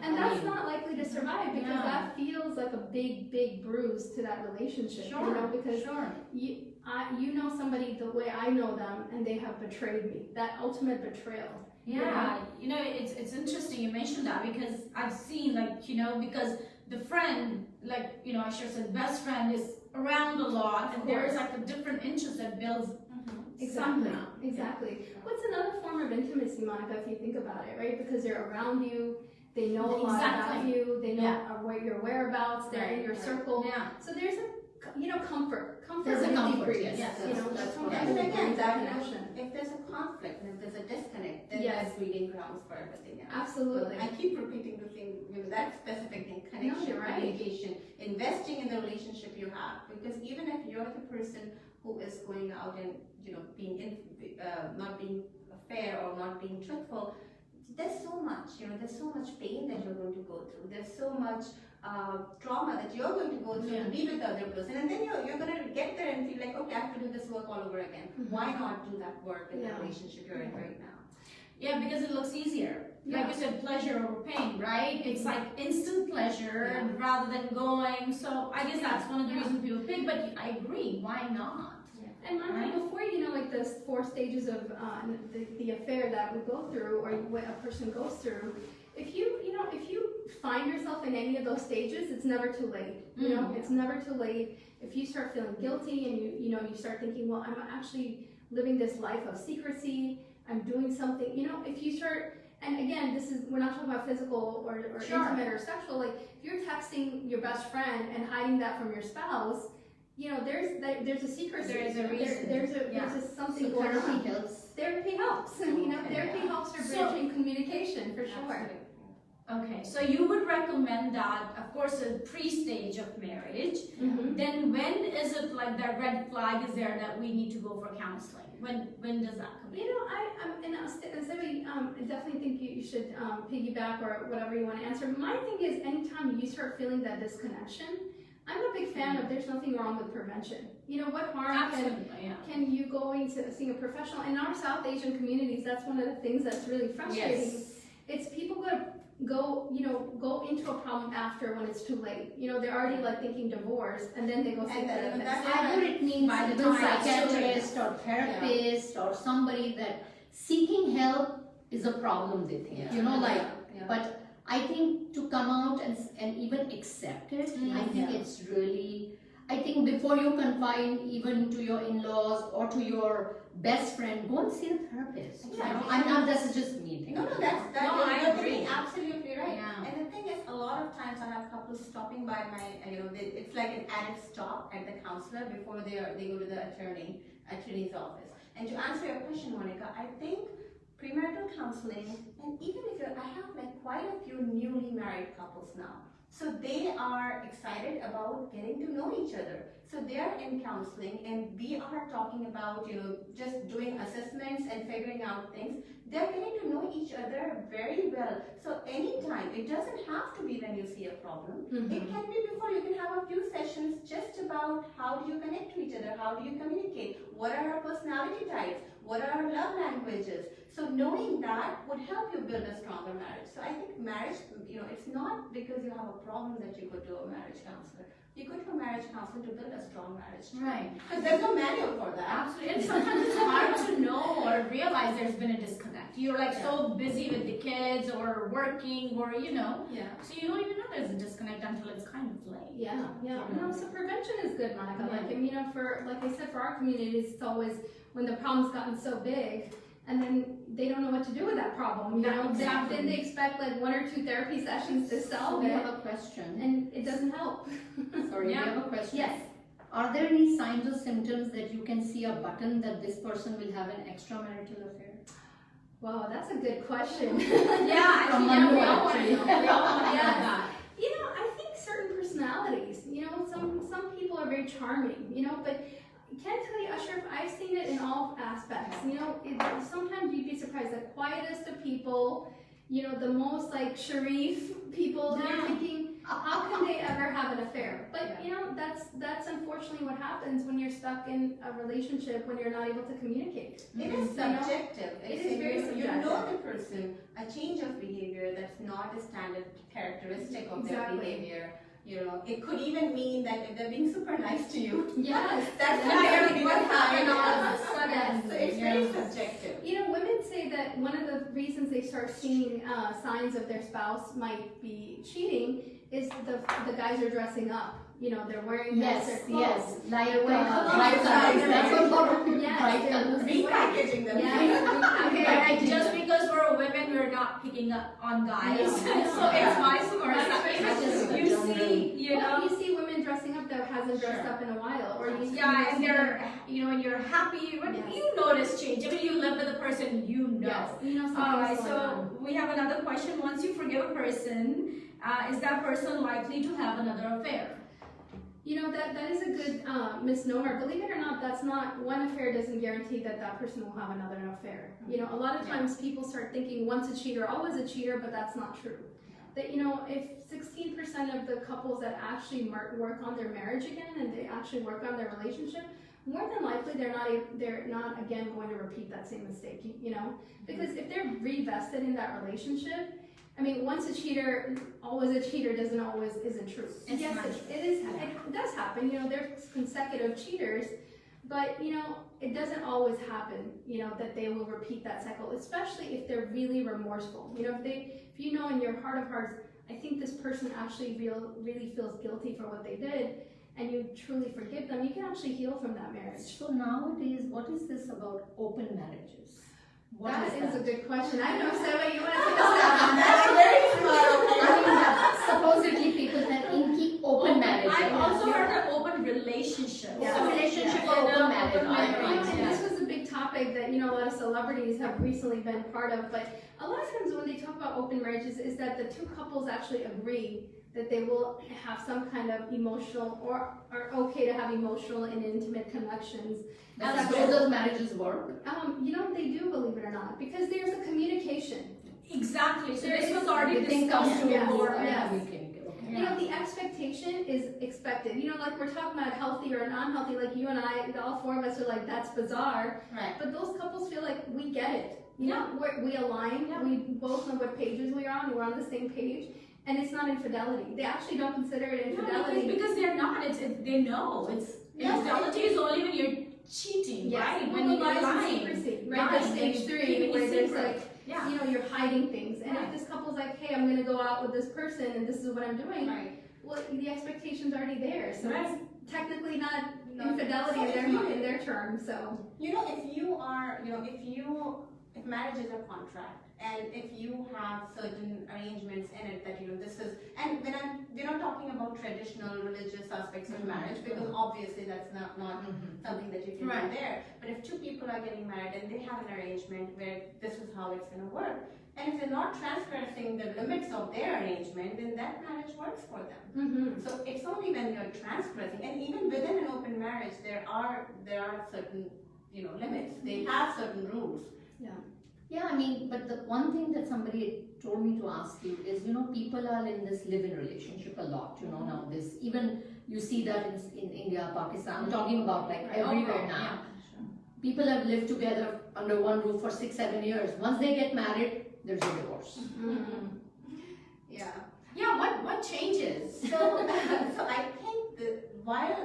and that's not likely to survive because Yeah. that feels like a big bruise to that relationship. Sure. You know, because Sure. you know somebody the way I know them, and they have betrayed me. That ultimate betrayal. Yeah, you know, it's interesting you mentioned that because I've seen, like, you know, because the friend, like, you know, I sure said best friend is around a lot, and there's like a different interest that builds Exactly. somehow. Exactly. What's another form of intimacy, Monica, if you think about it, right? Because they're around you, they know a lot about you, they know your whereabouts, they're in your circle. Yeah. So there's a, you know, comfort. There's a really comfort, brings, yes, you know, that's what And really again, brings that connection. if there's a conflict and if there's a disconnect, then Yes. that's breeding grounds for everything else. Absolutely. I keep repeating the thing, you know, that specific thing, connection, you're right. communication, investing in the relationship you have. Because even if you're the person who is going out and, you know, not being fair or not being truthful, there's so much, you know, there's so much pain that you're going to go through. There's so much trauma that you're going to go through to be with the other person. And then you're going to get there and feel like, okay, I have to do this work all over again. Why not do that work in the relationship you're in right now? Yeah, because it looks easier. Like you said, pleasure over pain, right? It's like instant pleasure rather than going. So I guess that's one of the reasons people pick, but I agree, why not? And Monica, before you know, like the 4 stages of the affair that we go through, or what a person goes through, if you find yourself in any of those stages, it's never too late. You know, it's never too late. If you start feeling guilty and you start thinking, well, I'm actually living this life of secrecy, I'm doing something, you know, if you start, and again, we're not talking about physical or intimate or sexual, like if you're texting your best friend and hiding that from your spouse, you know, there's a secrecy. There's a reason. There's a something So going on. therapy helps. Therapy helps. You know, therapy helps for bridging communication for sure. Okay, so you would recommend that, of course, a pre-stage of marriage. Then when is it like that red flag is there that we need to go for counseling? When does that come in? You know, I definitely think you should piggyback or whatever you want to answer. My thing is, anytime you start feeling that disconnection, I'm a big fan of there's nothing wrong with prevention. You know, what harm can you going to seeing a professional? In our South Asian communities, that's one of the things that's really frustrating. It's people go into a problem after when it's too late. You know, they're already like thinking divorce, and then they go seek therapist. Either it means By the even time psychiatrist or therapist or somebody that seeking help is a problem they think. You know, but I think to come out and even accept it, I think it's really, I think before you confide even to your in-laws or to your best friend, go and see a therapist. You know? I'm not, this is just me thinking. I agree. Absolutely right. Yeah. And the thing is, a lot of times I have couples stopping by my, it's like an added stop at the counselor before they go to the attorney's office. And to answer your question, Monica, I think premarital counseling, and even if I have like quite a few newly married couples now. So they are excited about getting to know each other. So they are in counseling and we are talking about, just doing assessments and figuring out things. They're getting to know each other very well. So anytime, it doesn't have to be when you see a problem. It can be before. You can have a few sessions just about how do you connect to each other, how do you communicate, what are our personality types, what are our love languages. So knowing that would help you build a stronger marriage. So I think marriage, it's not because you have a problem that you go to a marriage counselor. You go to a marriage counselor to build a strong marriage. Right. Because there's no manual for that. Absolutely. And sometimes it's hard to know or realize there's been a disconnect. You're like so busy with the kids or working or Yeah. so you don't even know there's a disconnect until it's kind of late. Yeah. No, so prevention is good, Monica. Yeah. Like, and, like I said, for our communities, it's always when the problem's gotten so big, and then they don't know what to do with that problem. Exactly. Then they expect like 1 or 2 therapy sessions to So solve we it, have a question. and it doesn't help. Sorry, Yeah. we have a question. Yes. Are there any signs or symptoms that you can see a button that this person will have an extramarital affair? Wow, that's a good question. Yeah, From we all Manu, want to actually. know. We all want to know Yes. that. I think certain personalities, some people are very charming, but I can't tell you, Ashraf, I've seen it in all aspects. Sometimes you'd be surprised, the quietest of people, the most like Sharif people, Yeah. you're thinking, how can they ever have an affair? But that's unfortunately what happens when you're stuck in a relationship when you're not able to communicate. It is subjective. It is very You know subjective. the person, a change of behavior that's not a standard characteristic of their Exactly. behavior. It could even mean that if they're being super nice to you, Yes. that's Yeah, not yeah, going to be what a sign. happened all of a sudden? Yes. So it's very subjective. Women say that one of the reasons they start seeing signs of their spouse might be cheating is the guys are dressing up. They're wearing nicer clothes. Yes, like They're wearing clothes. bright colors. That's what a lot of people Yes, bright they're colors. losing weight. Repackaging them. Yes. Okay, Okay. and just because we're women, we're not picking up on guys. No. So it's vice versa. Just You don't see, Well, you see women dressing up that hasn't dressed Sure. up in a while, or you Yeah, and see they're, when you're happy, when Yes. you notice change. When you live with a person, you know. Yes, something's Alright, going so on. we have another question. Once you forgive a person, is that person likely to have another affair? That is a good misnomer. Believe it or not, that's not, one affair doesn't guarantee that person will have another affair. A lot of times people start thinking once a cheater, always a cheater, but that's not true. That, if 16% of the couples that actually work on their marriage again and they actually work on their relationship, more than likely they're not again going to repeat that same mistake, because if they're revested in that relationship, once a cheater, always a cheater isn't true. It's Yes, not it does happen. There's consecutive cheaters, but it doesn't always happen. That they will repeat that cycle, especially if they're really remorseful. If you know in your heart of hearts, I think this person actually really feels guilty for what they did, and you truly forgive them, you can actually heal from that marriage. So nowadays, what is this about open marriages? What That is is that? a good question. I don't know, Seva, you want to take a stab on that? That's very smart. Supposedly people have inky open marriage. I've right? also heard of open relationship. Yeah. So Relationship yeah. or open Yeah, marriage. open I marriage, agree. And this was a big topic that a lot of celebrities have recently been part of, but a lot of times when they talk about open marriages is that the two couples actually agree that they will have some kind of emotional or are okay to have emotional and intimate connections. That's how those marriages work. They do, believe it or not, because there's a communication. Exactly. So There this is- was already The thing comes discussed to Yes, before. yes. Okay. The expectation is expected. Like we're talking about healthy or non-healthy, like you and I, all 4 of us are like, that's bizarre. Right. But those couples feel like we get it. Yeah. We align. Yeah. We both know what pages we're on. We're on the same page, and it's not infidelity. They actually don't consider it No, infidelity. because they're not. They know. Infidelity is only when you're cheating, Yes. right? Well, When the you're lies and lying. secrecy, right? Lying That's and stage 3, keeping where it there's secret. like, Yeah. you're hiding things. And Right. if this couple's like, hey, I'm gonna go out with this person, and this is what I'm doing. Right. Well, the expectation's already there, so Right. it's technically not No. infidelity So in if their you- in their terms. So if marriage is a contract, and if you have certain arrangements in it that this is, and we're not talking about traditional religious aspects of marriage, because obviously that's not something that you can Right. do there. But if two people are getting married and they have an arrangement where this is how it's going to work, and if they're not transgressing the limits of their arrangement, then that marriage works for them. So it's only when you're transgressing, and even within an open marriage, there are certain limits. They have certain rules. Yeah, but the one thing that somebody told me to ask you is, people are in this live-in relationship a lot, now this, even you see that in India, Pakistan, I'm talking about like everywhere now. people have lived together under one roof for 6-7 years. Once they get married, there's a divorce. Yeah. Yeah, what changes? So, so I think that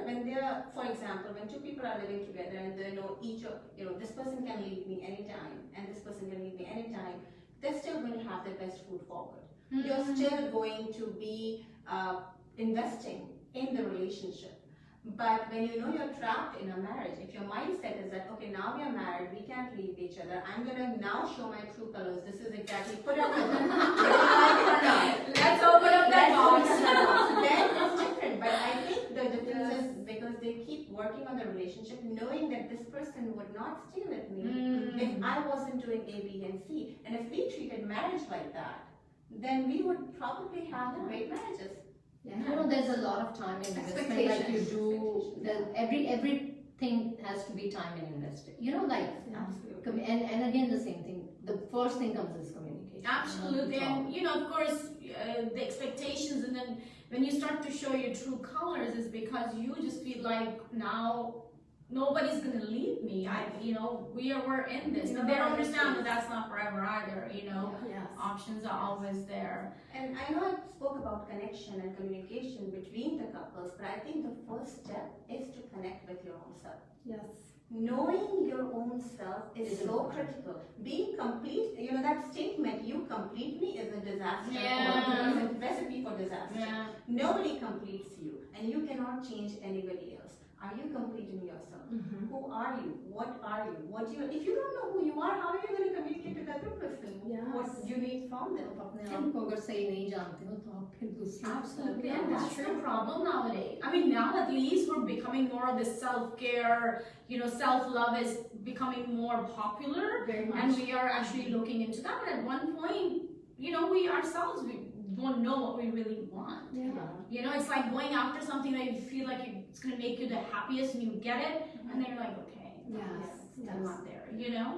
when they're, for example, when two people are living together and they know each of, this person can leave me anytime and this person can leave me anytime, they're still going to have their best foot forward. You're still going to be investing in the relationship. But when you know you're trapped in a marriage, if your mindset is that, okay, now we are married, we can't leave each other, I'm going to now show my true colors, this is exactly, put it on the Let's open up that box. Then it's different, but I think the difference is because they keep working on the relationship, knowing that this person would not stay with me if I wasn't doing A, B, and C. And if we treated marriage like that, then we would probably have great marriages. Yeah. There's a lot of time investment like you do. Everything has to be time and invested. Absolutely. And again the same thing. The first thing comes is communication. Absolutely, and of course, the expectations, and then when you start to show your true colors, is because you just feel like now nobody's gonna leave me. We're in this, and they don't understand that that's not forever either. Options are always there. And I know I spoke about connection and communication between the couples, but I think the first step is to connect with your own self. Yes. Knowing your own self is so critical. Being complete, that statement, you complete me, is a disaster. Yeah. It's a recipe for disaster. Yeah. Nobody completes you, and you cannot change anybody else. Are you completing yourself? Who are you? What are you? If you don't know who you are, how are you going to communicate with the other person? Yes. What you need from them? Absolutely, and that's the problem nowadays. I mean, now at least we're becoming more of this self-care, self-love is becoming more popular. Very much. And we are actually looking into that. But at one point, we ourselves, we don't know what we really want. Yeah. It's like going after something that you feel like it's going to make you the happiest, and you get it, and then you're like, okay, I'm not there,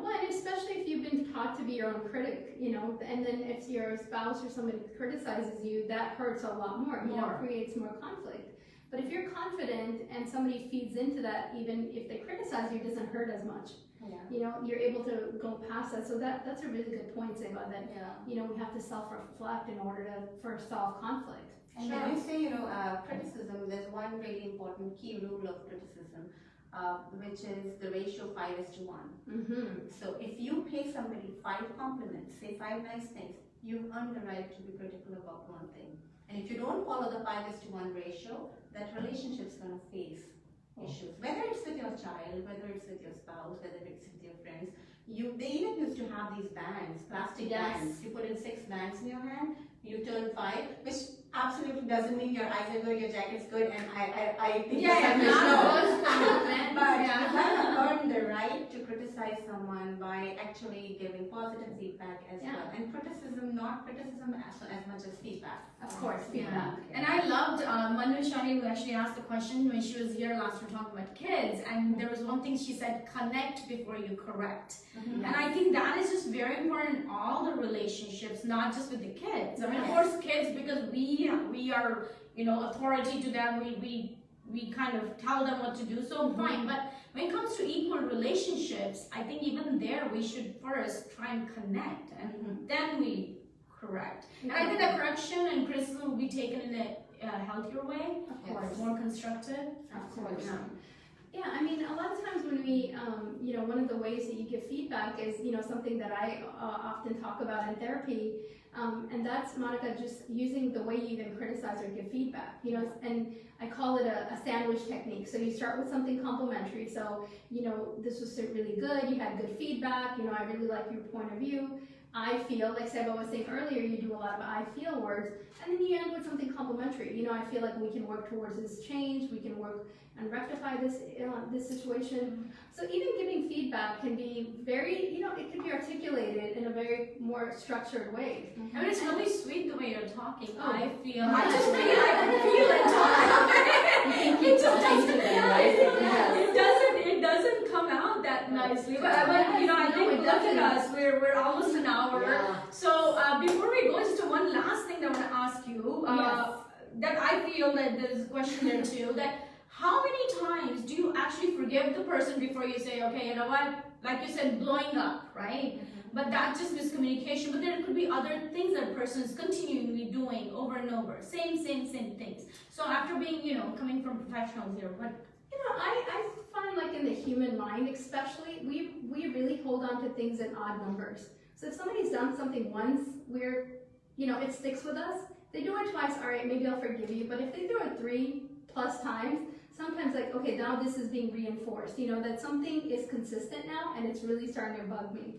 Well, and especially if you've been taught to be your own critic, and then if your spouse or somebody criticizes you, that hurts a lot more. Creates more conflict. But if you're confident and somebody feeds into that, even if they criticize you, it doesn't hurt as much. You're able to go past that. So that's a really good point, Seba, that we have to self-reflect in order to solve conflict. And when you say, criticism, there's one really important key rule of criticism, which is the ratio 5:1. So if you pay somebody 5 compliments, say 5 nice things, you earn the right to be critical about one thing. And if you don't follow the 5:1 ratio, that relationship's going to face issues. Whether it's with your child, whether it's with your spouse, whether it's with your friends. They even used to have these bands, plastic bands. You put in 6 bands in your hand, you turn 5, which absolutely doesn't mean your eyes are good, your jacket's good, and I think But you have to earn the right to criticize someone by actually giving positive feedback as well. And criticism, not criticism as much as feedback. Of course, feedback. And I loved Manu Shani, who actually asked the question when she was here last. We were talking about kids, and there was one thing she said: connect before you correct. And I think that is just very important in all the relationships, not just with the kids. I mean, of course, kids, because we are authority to them. We kind of tell them what to do, so fine. But when it comes to equal relationships, I think even there we should first try and connect, and then we correct. And I think that correction and criticism will be taken in a healthier way, Of course. more constructive. Of course. Yeah, I mean, a lot of times when we, one of the ways that you give feedback is, something that I often talk about in therapy, and that's, Monica, just using the way you even criticize or give feedback, and I call it a sandwich technique. So you start with something complimentary. So, this was really good, you had good feedback, I really like your point of view. I feel, like Seba was saying earlier, you do a lot of I feel words, and then you end with something complimentary. I feel like we can work towards this change, we can work and rectify this situation. So even giving feedback can be very, it can be articulated in a very more structured way. I mean, it's really sweet the way you're talking. Oh. I feel. I just feel like I feel it talking. It just doesn't, it doesn't come out that nicely. But I think look at us. We're almost an hour. Yeah. So before we go, just one last thing that I want to ask you. That I feel that there's a question there too. That how many times do you actually forgive the person before you say, okay, you know what, like you said, blowing up, right? But that's just miscommunication. But there could be other things that a person is continually doing over and over. Same things. So after being, coming from professionals here, what? I find like in the human mind especially, we really hold on to things in odd numbers. So if somebody's done something once, it sticks with us. They do it twice, all right, maybe I'll forgive you. But if they do it 3+ times, sometimes like, okay, now this is being reinforced, that something is consistent now and it's really starting to bug me,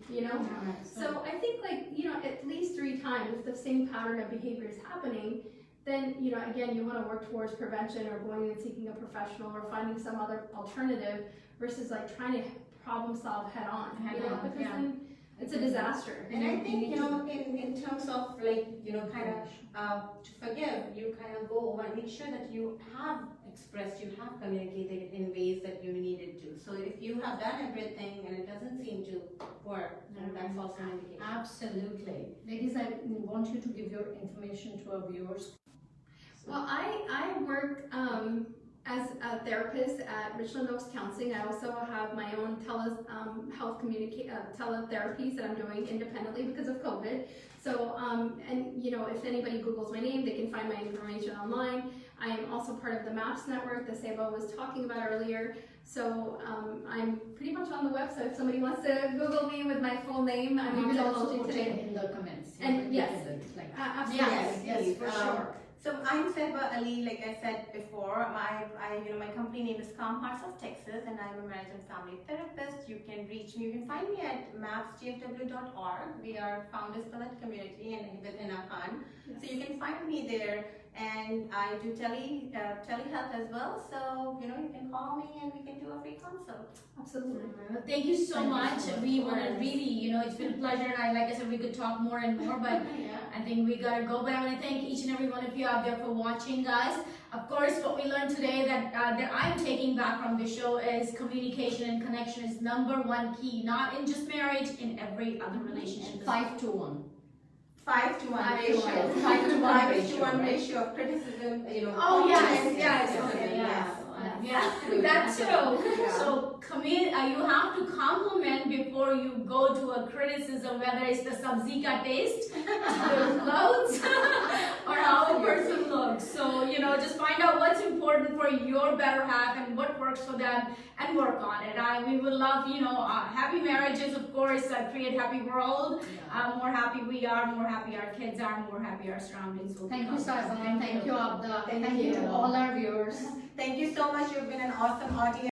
So I think like, at least 3 times, if the same pattern of behavior is happening, then, again, you want to work towards prevention or going and seeking a professional or finding some other alternative versus like trying to problem solve head on, because then it's a disaster. And I think, in terms of like, to forgive, you kind of go over and make sure that you have expressed, you have communicated in ways that you needed to. So if you have done everything and it doesn't seem to work, then that's also an indication. Absolutely. Ladies, I want you to give your information to our viewers. Well, I work as a therapist at Richland Oaks Counseling. I also have my own teletherapies that I'm doing independently because of COVID. So, if anybody Googles my name, they can find my information online. I am also part of the MAPS network that Seba was talking about earlier. So I'm pretty much on the website. If somebody wants to Google me with my full name, I'm We able will to also post put it it today. in the comments. And yes, Yes, absolutely. yes, for sure. So I'm Seba Ali, like I said before, my company name is Calm Hearts of Texas, and I'm a marriage and family therapist. You can reach me, you can find me at mapsgfw.org. We are founders for that community and within Akan. So you can find me there, and I do telehealth as well. So, you can call me and we can do a free consult. Absolutely. Thank you so Thank you much. so much. We want to really, it's been a pleasure, and like I said, we could talk more and more, but I think we gotta go. But I want to thank each and every one of you out there for watching, guys. Of course, what we learned today that I'm taking back from the show is communication and connection is #1 key, not in just marriage, in every other relationship. 5 to 1. 5-to-1 ratio. 5-to-1 ratio of criticism, Oh yes, confidence, yes, criticism, okay, yes. yeah, Absolutely. that too. Yeah. So you have to compliment before you go to a criticism, whether it's the sabzi ka taste, the clothes, or how a person looks. So just find out what's important for your better half and what works for them, and work on it. We would love happy marriages, of course, create happy world. More happy we are, more happy our kids are, more happy our surroundings will be. Thank you, Sarvan. Thank you, Abda. Thank Thank you you. to all our viewers. Thank you so much. You've been an awesome audience.